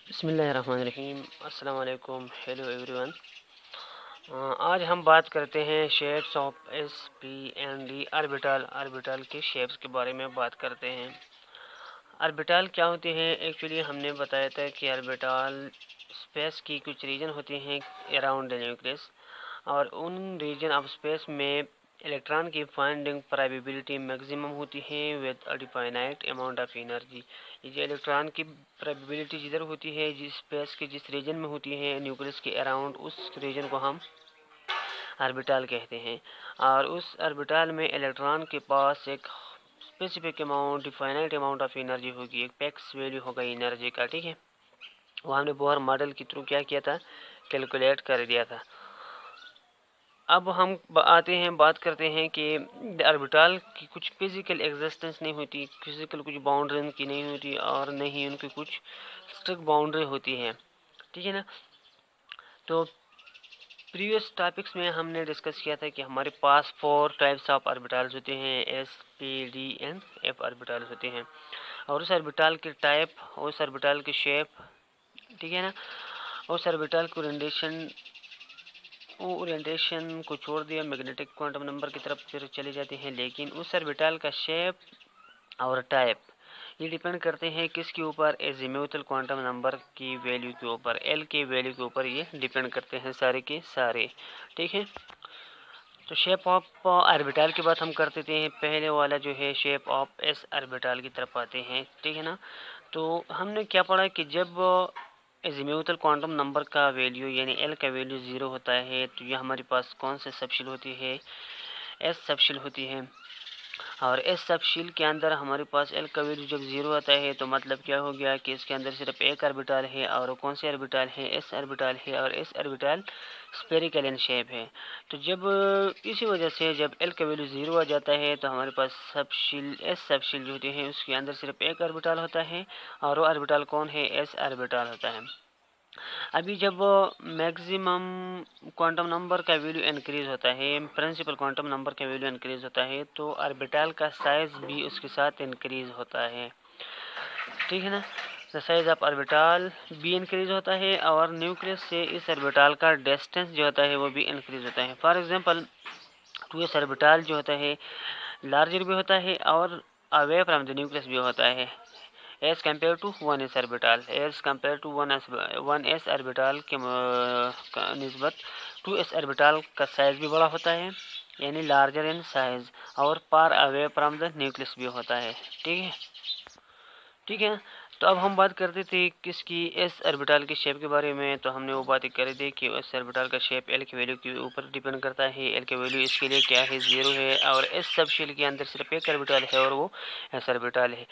बिस्मिल्लाहिर्रहमानिर्रहीम। अस्सलाम वालेकुम। Hello everyone. आज हम बात करते हैं shapes of S P and D orbital के शेप्स के बारे में बात करते हैं। ऑर्बिटल क्या होते हैं? एक्चुअली हमने बताया था कि ऑर्बिटल स्पेस की कुछ रीजन होते हैं अराउंड द न्यूक्लियस, और उन रीजन ऑफ स्पेस में इलेक्ट्रॉन की फाइंडिंग प्रोबेबिलिटी मैक्सिमम होती है with a definite amount of energy. ये जो इलेक्ट्रॉन की प्रोबेबिलिटी जिधर होती है, जिस स्पेस के जिस रीजन में होती है न्यूक्लियस के अराउंड, उस रीजन को हम ऑर्बिटल कहते हैं। और उस ऑर्बिटल में इलेक्ट्रॉन के पास एक specific amount, definite amount of energy होगी, एक पैक्स वैल्यू होगा एनर्जी का, ठीक है। वो हमने बोहर मॉडल के थ्रू क्या किया था, कैलकुलेट कर दिया था। अब हम आते हैं, बात करते हैं कि ऑर्बिटल की कुछ फिजिकल एग्जिस्टेंस नहीं होती, फिजिकल कुछ बाउंड्री उनकी नहीं होती, और नहीं उनकी कुछ स्ट्रिक्ट बाउंड्री होती है, ठीक है ना। तो प्रीवियस टॉपिक्स में हमने डिस्कस किया था कि हमारे पास 4 टाइप्स ऑफ ऑर्बिटल्स होते हैं, S P D and F orbitals होते हैं, और उस ऑर्बिटल के टाइप, उस ऑर्बिटल के शेप, ठीक है ना, उस ऑर्बिटल को ओरिएंटेशन को छोड़ दिया, मैग्नेटिक क्वांटम नंबर की तरफ फिर चले जाते हैं। लेकिन उस ऑर्बिटल का शेप और टाइप ये डिपेंड करते हैं किसके ऊपर? एजीमुथल क्वांटम नंबर की वैल्यू के ऊपर, एल के वैल्यू के ऊपर ये डिपेंड करते हैं सारे के सारे, ठीक है। तो शेप ऑफ ऑर्बिटल की बात हम कर देते हैं। पहले वाला जो है शेप ऑफ एस ऑर्बिटल की तरफ आते हैं, ठीक है ना। तो हमने क्या पढ़ा कि जब एजीमुथल क्वांटम नंबर का वैल्यू यानी एल का वैल्यू 0 होता है, तो ये हमारे पास कौन से सबशेल होती है? एस सबशेल होती है। और एस सबशेल के अंदर हमारे पास एल का वैल्यू जब 0 आता है, तो मतलब क्या हो गया कि इसके अंदर सिर्फ एक ऑर्बिटल है, और कौन से ऑर्बिटल है? एस ऑर्बिटल है, और S orbital spherical in shape है। तो जब इसी वजह से जब एल का वैल्यू 0 आ जाता है, तो हमारे पास सबशेल, एस सबशेल जो होते हैं उसके अंदर सिर्फ एक ऑर्बिटल होता है, और वो ऑर्बिटल कौन है? एस ऑर्बिटल होता है। अभी जब मैक्सिमम क्वांटम नंबर का वैल्यू इंक्रीज होता है, प्रिंसिपल क्वांटम नंबर का वैल्यू इंक्रीज होता है, तो ऑर्बिटल का साइज भी उसके साथ इंक्रीज होता है, ठीक है ना। द साइज ऑफ ऑर्बिटल भी इंक्रीज होता है, और न्यूक्लियस से इस ऑर्बिटल का डिस्टेंस जो होता है वो भी इंक्रीज होता है। फॉर एग्जांपल 2s ऑर्बिटल जो होता है लार्जर भी होता है, और अवे फ्रॉम द न्यूक्लियस भी होता है, as compared to 1s orbital, as compared to 1s orbital के निस्बत 2s ऑर्बिटल का साइज भी बड़ा होता है, यानी लार्जर इन साइज, और पार अवे फ्रॉम द न्यूक्लियस भी होता है, ठीक है, ठीक है। तो अब हम बात करते थे किसकी? एस ऑर्बिटल के शेप के बारे में। तो हमने वो बात कर दी कि एस ऑर्बिटल का शेप एल के वैल्यू के ऊपर डिपेंड करता है। एल के वैल्यू इसके लिए क्या है? 0 है, और एस सबशेल के अंदर सिर्फ एक ऑर्बिटल है, और वो एस ऑर्बिटल है।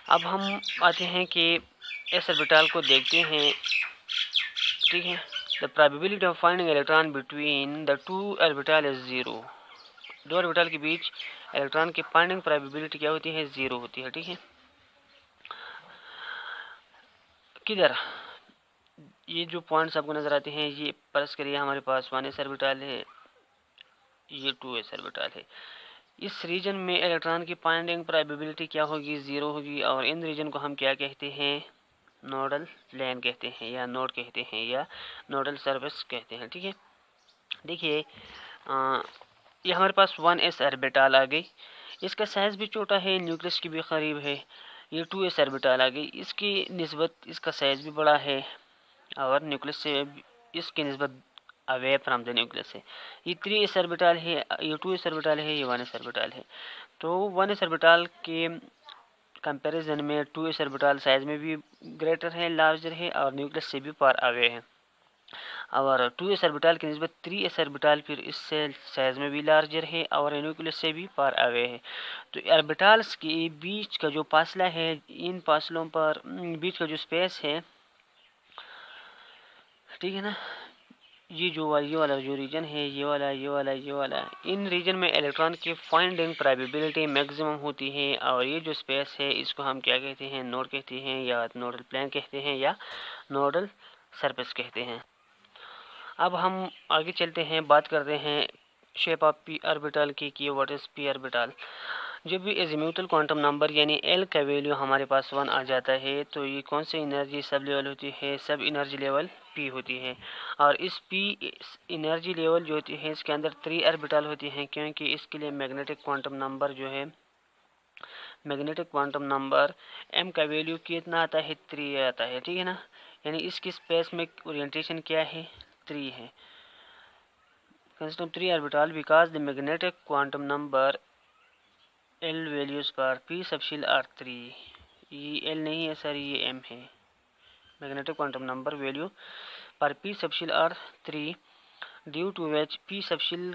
अब हम आते हैं कि एस ऑर्बिटल को देखते हैं, ठीक है। The probability of finding electron between the two orbital is 0। दो ऑर्बिटल के बीच इलेक्ट्रॉन की फाइंडिंग प्रोबेबिलिटी क्या होती है? 0 होती है, ठीक है। किधर ये जो पॉइंट्स आपको नजर आते हैं, ये परस करिए हमारे पास 1s ऑर्बिटल है, ये 2s ऑर्बिटल है। इस रीजन में इलेक्ट्रॉन की फाइंडिंग प्रोबेबिलिटी क्या होगी? 0 होगी, और इन रीजन को हम क्या कहते हैं? नोडल प्लेन कहते हैं, या नोड कहते हैं, या नोडल सरफेस कहते हैं, ठीक है। देखिए ये हमारे पास 1s ऑर्बिटल आ गई, इसका साइज भी छोटा है, न्यूक्लियस के भी करीब है। ये 2s ऑर्बिटल आ गई, इसकी निस्बत इसका साइज भी बड़ा है, और न्यूक्लियस से इसकी निस्बत अवे फ्रॉम द न्यूक्लियस है। ये 3s ऑर्बिटल है, ये 2s ऑर्बिटल है, ये 1s ऑर्बिटल है। तो 1s ऑर्बिटल के कंपैरिजन में 2s ऑर्बिटल साइज में भी ग्रेटर है, लार्जर है, और न्यूक्लियस से भी फार अवे है। और 2s ऑर्बिटल की निस्बत 3s ऑर्बिटल फिर इससे साइज में भी लार्जर है, और न्यूक्लियस से भी फार अवे है। तो ऑर्बिटल्स के बीच का जो फासला है, इन फासलों पर बीच का जो स्पेस है, ठीक है ना, ये वाला जो रीजन है, ये वाला, इन रीजन में इलेक्ट्रॉन की फाइंडिंग प्रोबेबिलिटी मैक्सिमम होती है। और ये जो स्पेस है इसको हम क्या कहते हैं? नोड कहते हैं, या नोडल प्लेन कहते हैं, या नोडल सरफेस कहते हैं। अब हम आगे चलते हैं, बात करते हैं शेप ऑफ पी ऑर्बिटल की, व्हाट इज पी ऑर्बिटल। जब भी एजीम्यूथल क्वांटम नंबर यानी एल का वैल्यू हमारे पास 1 आ जाता है तो ये कौन सी एनर्जी सब लेवल होती है, सब एनर्जी लेवल पी होती है। और इस पी एनर्जी लेवल जो होती है इसके अंदर 3 ऑर्बिटल होती हैं, क्योंकि इसके लिए मैग्नेटिक क्वांटम नंबर जो है, मैग्नेटिक क्वांटम नंबर एम का वैल्यू कितना आता है, 3 आता है, ठीक है ना। यानी इसकी स्पेस में ओरिएंटेशन क्या है, 3 है। Consider 3 orbital because the magnetic quantum number L values per P subshell are 3। ये एल नहीं है सर, ये एम है। Magnetic quantum number value per P subshell are 3 due to which P subshell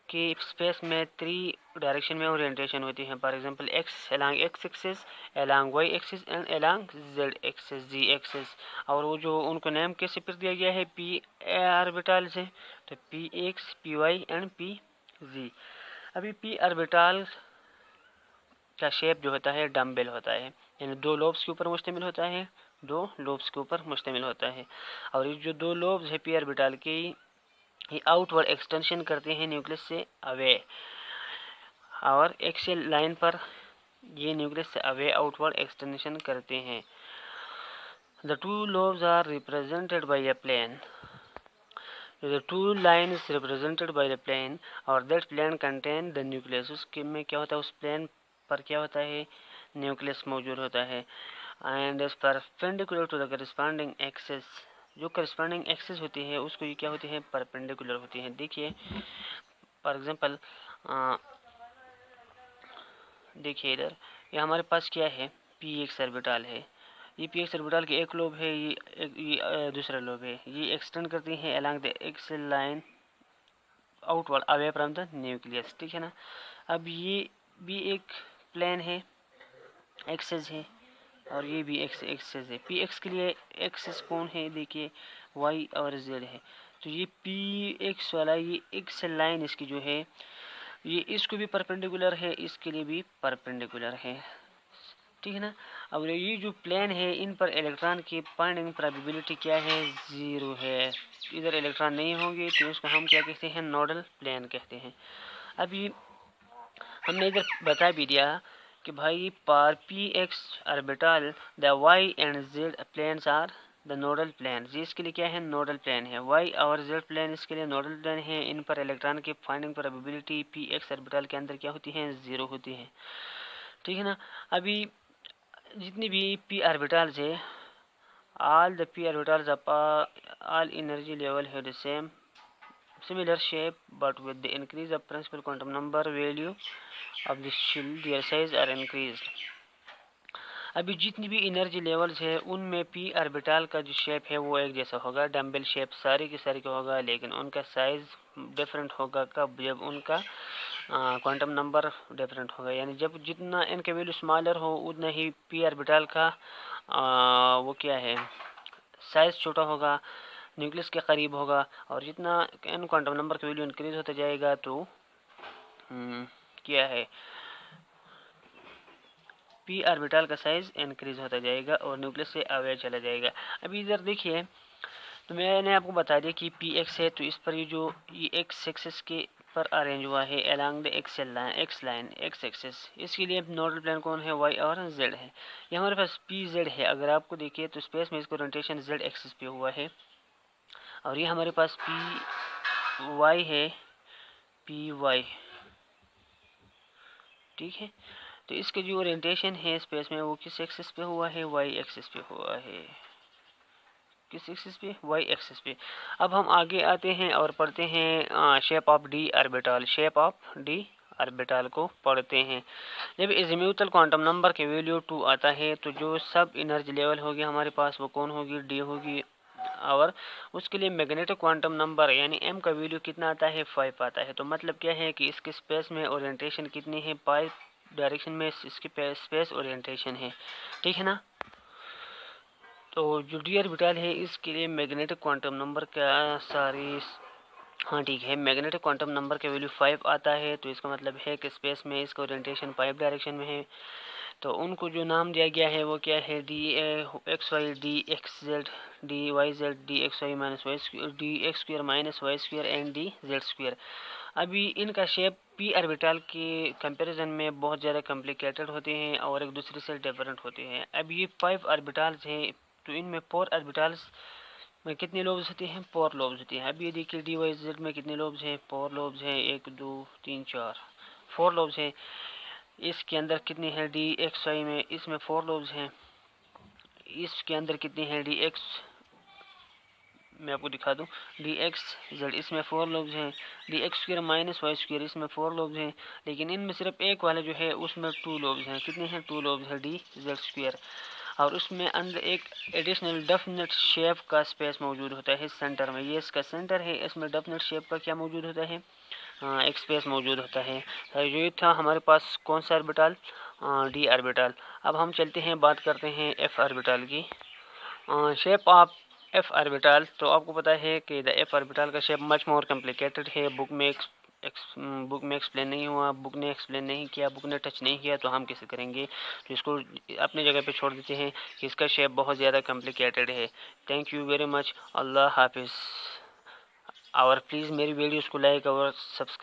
के स्पेस में 3 डायरेक्शन में orientation होती है। For example X along X axis, along Y axis and along Z axis, Z axis. और वो जो उनको name कैसे फिर दिया गया है, पी ऑर्बिटल से, तो P X, P Y and P Z. अभी पी ऑर्बिटल का शेप जो होता है डम्बेल होता है, यानी 2 लोब्स के ऊपर मुश्तमिल होता है, 2 लोब्स के ऊपर मुश्तमिल होता है। और ये जो 2 लोब्स है पी ऑर्बिटल के, ये आउटवर्ड एक्सटेंशन करते हैं न्यूक्लियस से अवे, और एक्सियल लाइन पर ये न्यूक्लियस से अवे आउटवर्ड एक्सटेंशन करते हैं। The 2 lobes are represented by a plane. The 2 lines represented by the plane और that plane contain the nucleus। उसके में क्या होता है, उस प्लेन पर क्या होता है, न्यूक्लियस मौजूद होता है। And is perpendicular to the corresponding axis. जो करस्पॉन्डिंग एक्सिस होती है उसको ये क्या होती है, परपेंडिकुलर होती है। देखिए फॉर एग्जांपल देखिए इधर, ये हमारे पास क्या है, पी एक्स ऑर्बिटल है। ये पी एक्स ऑर्बिटल के एक लोब है, ये दूसरा लोब है। ये एक्सटेंड करती है along the axial line outward away from the nucleus, ठीक है ना। अब ये भी एक प्लेन है, एक्सिस है, और ये भी एक्सिस है। पी एक्स के लिए एक्सिस कौन है, देखिए वाई और जेड है। तो ये पी एक्स वाला ये एक्स लाइन इसकी जो है, ये इसको भी परपेंडिकुलर है, इसके लिए भी परपेंडिकुलर है, ठीक है ना। अब ये जो प्लेन है इन पर इलेक्ट्रॉन की पॉइंटिंग प्रोबेबिलिटी क्या है, 0 है। इधर इलेक्ट्रॉन नहीं होंगे तो इसको हम क्या कहते हैं, नोडल प्लेन कहते हैं। अभी हमने इधर बता भी दिया कि भाई पर P X orbital the Y and Z planes are the nodal plane. इसके लिए क्या है, नोडल प्लेन है। वाई और जेड प्लेन इसके लिए नोडल प्लेन है। इन पर इलेक्ट्रॉन की finding probability P X orbital के अंदर क्या होती है, 0 होती है, ठीक है ना। अभी जितनी भी पी ऑर्बिटल्स है, all the p orbitals of all energy level have the similar shape, but with the increase of principal quantum number value of the shell their size are increased। अभी जितनी भी एनर्जी लेवल्स है उनमें P orbital का जो shape है वो एक जैसा होगा, डम्बल शेप सारी की सारी का होगा, लेकिन उनका साइज डिफरेंट होगा। कब, जब उनका क्वांटम नंबर डिफरेंट होगा, यानी जब जितना इनका वैल्यू स्मॉलर हो उतना ही पी ऑर्बिटल का वो क्या है, साइज छोटा होगा, न्यूक्लियस के करीब होगा। और जितना एन क्वांटम नंबर का वैल्यू इंक्रीज होता जाएगा तो क्या है, पी ऑर्बिटल का साइज इंक्रीज होता जाएगा और न्यूक्लियस से अवे चला जाएगा। अभी इधर देखिए, तो मैंने आपको बता दिया कि पी एक्स है, तो इस पर ये जो ये एक्स एक्सिस के पर अरेंज हुआ है along the x line x axis. इसके लिए नोडल प्लेन कौन है, वाई और जेड है। ये हमारे पास पी जेड है। अगर आपको देखिए तो स्पेस में इसको रोटेशन जेड एक्सिस पे हुआ है, और ये हमारे पास पी वाई है, पी वाई, ठीक है। तो इसके जो ओरिएंटेशन है स्पेस में वो किस एक्सिस पे हुआ है, वाई एक्सिस पे हुआ है। किस एक्सिस पे, वाई एक्सिस पे। अब हम आगे आते हैं और पढ़ते हैं shape of D orbital. Shape of D orbital को पढ़ते हैं। जब एजीम्यूथल क्वांटम नंबर के वैल्यू 2 आता है तो जो सब एनर्जी लेवल होगी हमारे पास वो कौन होगी, डी होगी। और उसके लिए मैग्नेटिक क्वांटम नंबर यानी एम का वैल्यू कितना आता है, 5 आता है। तो मतलब क्या है कि इसके स्पेस में ओरिएंटेशन कितनी है, पाई डायरेक्शन में इसकी स्पेस ओरिएंटेशन है, ठीक है ना। तो जो डी ऑर्बिटल है इसके लिए मैग्नेटिक क्वांटम नंबर का सारी, हाँ ठीक है, मैग्नेटिक क्वांटम नंबर का वैल्यू 5 आता है। तो इसका मतलब है कि स्पेस में इसका ओरिएंटेशन 5 डायरेक्शन में है। तो उनको जो नाम दिया गया है वो क्या है, D X Y, D X Z, D Y Z, D X Y minus Y, D X square minus Y square and D Z square. अभी इनका शेप पी ऑर्बिटल के कंपैरिजन में बहुत ज़्यादा कॉम्प्लिकेटेड होते हैं और एक दूसरे से डिफरेंट होते हैं। अब ये 5 ऑर्बिटल्स हैं, तो इनमें 4 ऑर्बिटल्स में कितने लोब्स होते हैं? 4 लोब्स होते हैं। अब ये देखिए डी वाई जेड में कितने लोब्स हैं? 4 लोब्स हैं, 1 2 3 4 4 लोब्स हैं। इसके अंदर कितने हैं? डी एक्स वाई में, इसमें 4 लोब्स हैं। इसके अंदर कितने हैं? डी एक्स, मैं आपको दिखा दूं, डी एक्स जेड, इसमें 4 लोब्स हैं। D X square minus Y square, इसमें 4 लोब्स हैं। लेकिन इनमें सिर्फ एक वाला जो है उसमें 2 लोब्स हैं। कितने हैं? 2 लोब्स हैं, डी जेड स्क्र। और उसमें अंदर एक एडिशनल डेफिनेट शेप का स्पेस मौजूद होता है सेंटर में। ये इसका सेंटर है, इसमें डेफिनेट शेप का क्या मौजूद होता है? एक स्पेस मौजूद होता है। तो ये था हमारे पास कौन सा ऑर्बिटल? D orbital. अब हम चलते हैं, बात करते हैं एफ ऑर्बिटल की। शेप ऑफ एफ ऑर्बिटल, तो आपको पता है कि द एफ ऑर्बिटल का शेप मच मोर कॉम्प्लिकेटेड है। बुक में एक्सप्लेन नहीं हुआ, बुक ने एक्सप्लेन नहीं किया, बुक ने टच नहीं किया, तो हम कैसे करेंगे? तो इसको अपनी जगह पे छोड़ देते हैं कि इसका शेप बहुत ज़्यादा कॉम्प्लिकेटेड है। Thank you very much. Allah हाफिज़। और प्लीज़ मेरी वीडियोज़ को लाइक और सब्सक्राइब